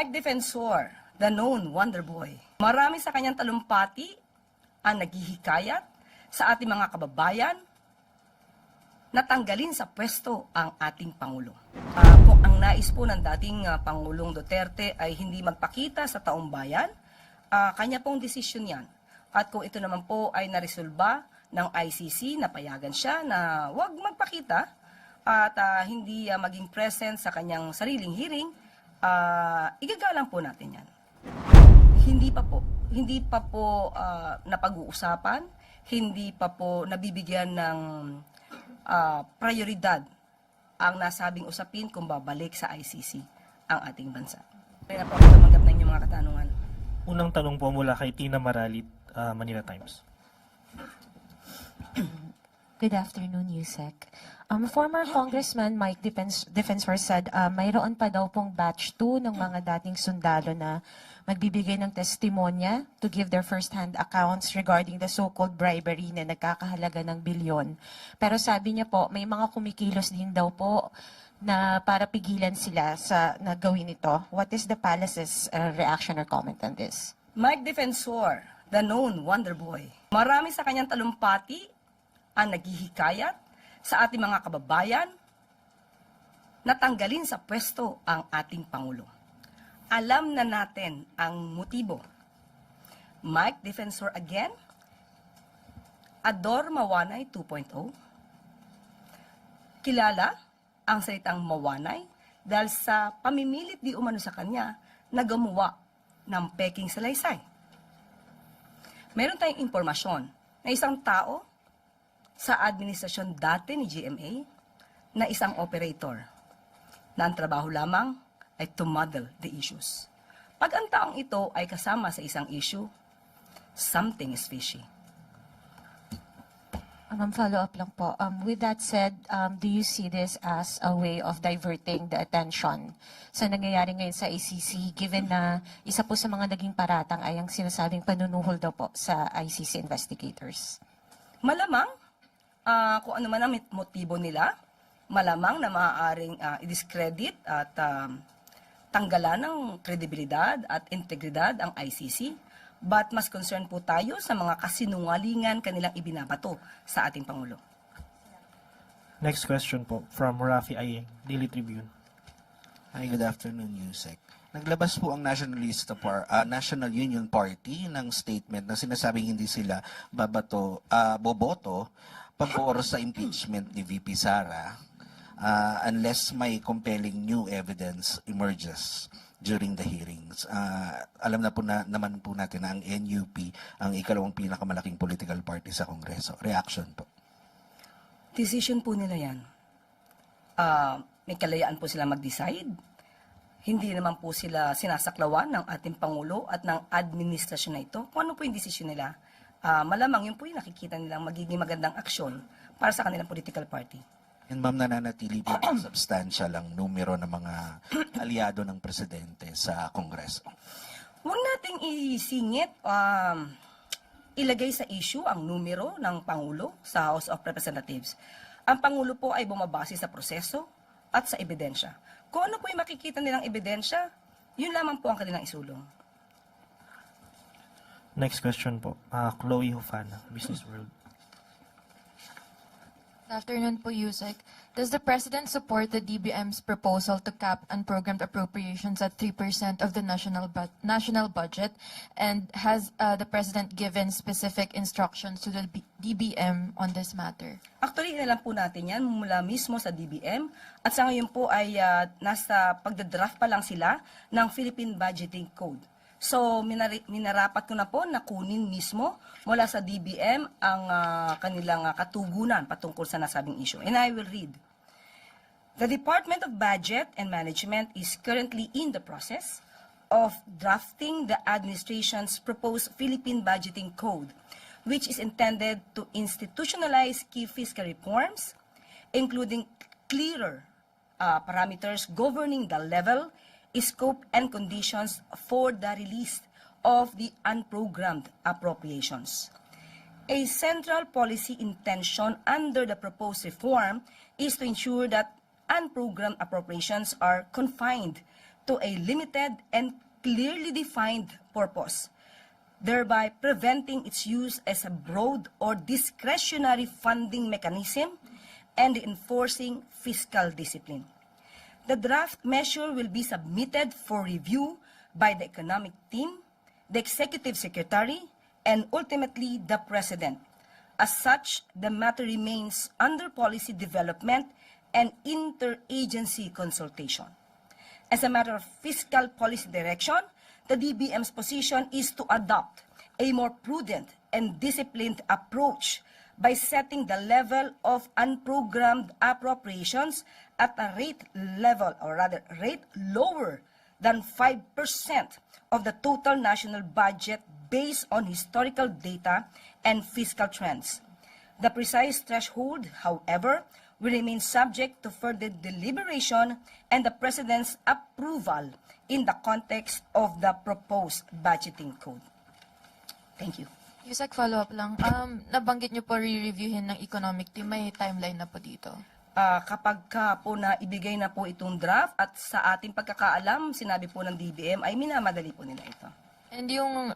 Mike Defensor, the known Wonder Boy. Marami sa kanyang talumpati ang naghihikayat sa ating mga kababayan na tanggalin sa pwesto ang ating Pangulo. Kung ang nais po ng dating Pangulong Duterte ay hindi magpakita sa taong bayan, kanya pong desisyon yan. At kung ito naman po ay naresolba ng ICC, napayagan siya na huwag magpakita at hindi maging present sa kanyang sariling hearing, igagalang po natin yan. Hindi pa po napag-uusapan, hindi pa po nabibigyan ng prioridad ang nasabing usapin kung babalik sa ICC ang ating bansa. Kaya po ako tumanggap ng inyong mga katanungan. Unang tanong po mula kay Tina Maralit, Manila Times. Good afternoon, Yusek. Former Congressman Mike Defensor said mayroon pa daw pong batch 2 ng mga dating sundalo na magbibigay ng testimonya to give their first-hand accounts regarding the so-called bribery na nagkakahalaga ng bilyon. Pero sabi niya po, may mga kumikilos din daw po na para pigilan sila sa nagawin ito. What is the palace's reaction or comment on this? Mike Defensor, the known Wonder Boy. Marami sa kanyang talumpati ang naghihikayat sa ating mga kababayan na tanggalin sa pwesto ang ating Pangulo. Alam na natin ang motibo. Mike Defensor again, Ador Mawanay 2.0. Kilala ang salitang mawanay dahil sa pamimilit di umano sa kanya na gumawa ng peking salaysay. Meron tayong impormasyon na isang tao sa administrasyon dati ni GMA na isang operator na ang trabaho lamang ay to muddle the issues. Pag ang taong ito ay kasama sa isang issue, something is fishy. Follow-up lang po. With that said, do you see this as a way of diverting the attention sa nangyayari ngayon sa ICC, given na isa po sa mga naging paratang ay ang sinasabing panunuhol daw po sa ICC investigators? Malamang, kung ano man ang motibo nila, malamang na maaaring i-discredit at tanggalan ng kredibilidad at integridad ang ICC. But mas concerned po tayo sa mga kasinungalingan kanilang ibinabato sa ating Pangulo. Next question po from Rafi Ayeng, Daily Tribune. Hi, good afternoon, Yusek. Naglabas po ang National Union Party ng statement na sinasabing hindi sila boboto pabor sa impeachment ni VP Sara unless may compelling new evidence emerges during the hearings. Alam na po naman po natin na ang NUP ang ikalawang pinakamalaking political party sa Kongreso. Reaction po. Decision po nila yan. May kalayaan po sila mag-decide. Hindi naman po sila sinasaklawan ng ating Pangulo at ng administrasyon na ito. Kung ano po yung decision nila, malamang yun po yung nakikita nilang magiging magandang aksyon para sa kanilang political party. And ma'am, nananatili po ang substantial ang numero ng mga aliado ng presidente sa Kongreso. Huwag nating isingit, ilagay sa issue ang numero ng Pangulo sa House of Representatives. Ang Pangulo po ay bumabase sa proseso at sa ebidensya. Kung ano po yung makikita nilang ebidensya, yun lamang po ang kanilang isulong. Next question po, Chloe Hufana, Business World. Good afternoon po, Yusek. Does the President support the DBM's proposal to cap unprogrammed appropriations at 3% of the national budget? And has the President given specific instructions to the DBM on this matter? Actually, inalam po natin yan mula mismo sa DBM at sa ngayon po ay nasa pagdadraft pa lang sila ng Philippine Budgeting Code. So, minarapat ko na po na kunin mismo mula sa DBM ang kanilang katugunan patungkol sa nasabing issue. And I will read. The Department of Budget and Management is currently in the process of drafting the administration's proposed Philippine Budgeting Code, which is intended to institutionalize key fiscal reforms, including clearer parameters governing the level, scope, and conditions for the release of the unprogrammed appropriations. A central policy intention under the proposed reform is to ensure that unprogrammed appropriations are confined to a limited and clearly defined purpose, thereby preventing its use as a broad or discretionary funding mechanism and enforcing fiscal discipline. The draft measure will be submitted for review by the economic team, the executive secretary, and ultimately the president. As such, the matter remains under policy development and interagency consultation. As a matter of fiscal policy direction, the DBM's position is to adopt a more prudent and disciplined approach by setting the level of unprogrammed appropriations at a rate level, or rather rate lower than 5% of the total national budget based on historical data and fiscal trends. The precise threshold, however, will remain subject to further deliberation and the President's approval in the context of the proposed budgeting code. Thank you. Yusek, follow-up lang. Nabanggit niyo po re-reviewin ng economic team. May timeline na po dito. Kapag po na ibigay na po itong draft at sa ating pagkakaalam, sinabi po ng DBM ay minamadali po nila ito. And yung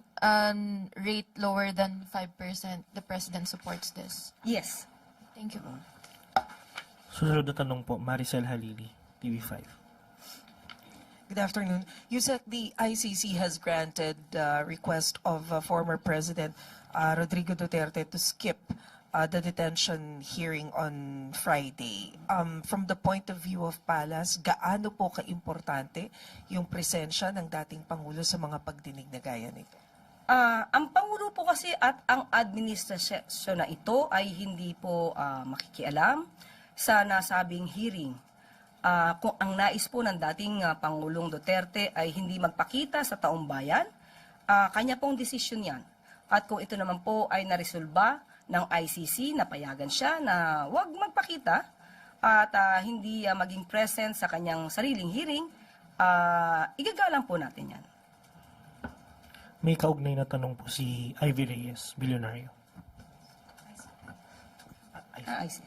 rate lower than 5%, the President supports this. Yes. Thank you po. Susunod na tanong po, Maricel Halili, TV5. Good afternoon. Yusek, the ICC has granted the request of former President Rodrigo Duterte to skip the detention hearing on Friday. From the point of view of Palas, gaano po kaimportante yung presensya ng dating Pangulo sa mga pagdinig na gaya nito? Ang Pangulo po kasi at ang administrasyon na ito ay hindi po makikialam sa nasabing hearing. Kung ang nais po ng dating Pangulong Duterte ay hindi magpakita sa taong bayan, kanya pong desisyon yan. At kung ito naman po ay naresolba ng ICC, napayagan siya na huwag magpakita at hindi maging present sa kanyang sariling hearing, igagalang po natin yan. May kaugnay na tanong po si Ivy Reyes, bilyonaryo. I see.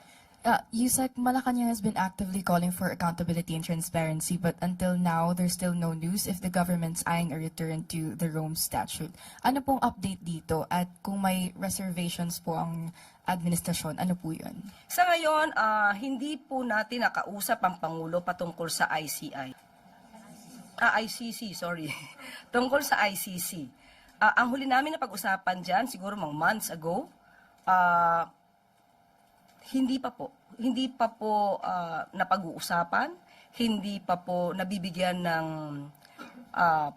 USEC, Malacanang has been actively calling for accountability and transparency, but until now, there's still no news if the government's eyeing a return to the Rome Statute. Ano pong update dito? At kung may reservations po ang administrasyon, ano po yun? Sa ngayon, hindi po natin nakausap ang Pangulo patungkol sa ICC, sorry. Tungkol sa ICC. Ang huli namin na pag-usapan dyan, siguro mga months ago, hindi pa po napag-uusapan, hindi pa po nabibigyan ng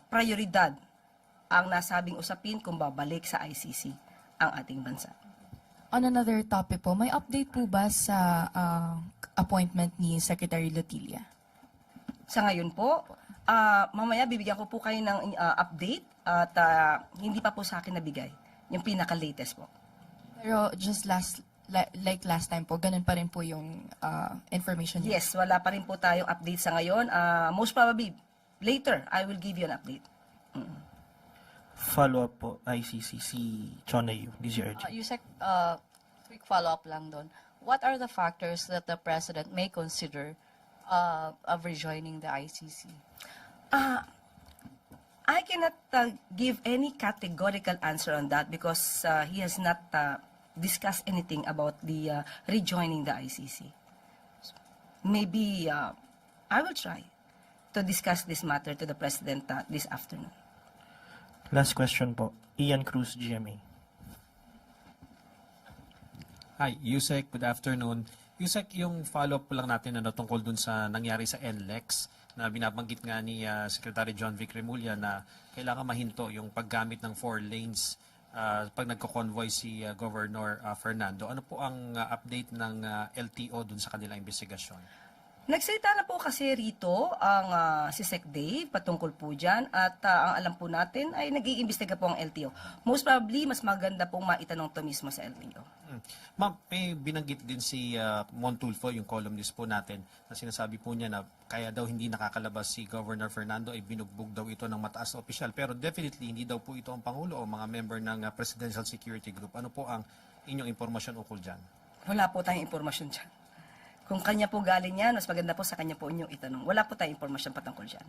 prioridad ang nasabing usapin kung babalik sa ICC ang ating bansa. On another topic po, may update po ba sa appointment ni Secretary Lotilla? Sa ngayon po, mamaya bibigyan ko po kayo ng update at hindi pa po sa akin nabigay. Yung pinaka-latest po. Pero just like last time po, ganun pa rin po yung information niyo? Yes, wala pa rin po tayong update sa ngayon. Most probably, later, I will give you an update. Follow-up po, ICC, si Chonayu, DZRG. Yusek, quick follow-up lang doon. What are the factors that the President may consider of rejoining the ICC? I cannot give any categorical answer on that because he has not discussed anything about the rejoining the ICC. Maybe I will try to discuss this matter to the President this afternoon. Last question po, Ian Cruz, GMA. Hi, Yusek, good afternoon. Yusek, yung follow-up lang natin tungkol dun sa nangyari sa NLEX na binabanggit nga ni Secretary John Vic Remulla na kailangan mahinto yung paggamit ng 4 lanes pag nagko-convoy si Governor Fernando. Ano po ang update ng LTO dun sa kanilang investigasyon? Nagsalita na po kasi rito ang si Sec Dave patungkol po dyan at ang alam po natin ay nag-iimbestiga po ang LTO. Most probably, mas maganda pong maitanong to mismo sa LTO. Ma'am, may binanggit din si Montulfo, yung columnist po natin, na sinasabi po niya na kaya daw hindi nakakalabas si Governor Fernando ay binugbog daw ito ng mataas na opisyal. Pero definitely, hindi daw po ito ang Pangulo o mga member ng Presidential Security Group. Ano po ang inyong impormasyon ukol dyan? Wala po tayong impormasyon dyan. Kung kanya po galing yan, mas maganda po sa kanya po inyong itanong. Wala po tayong impormasyon patungkol dyan.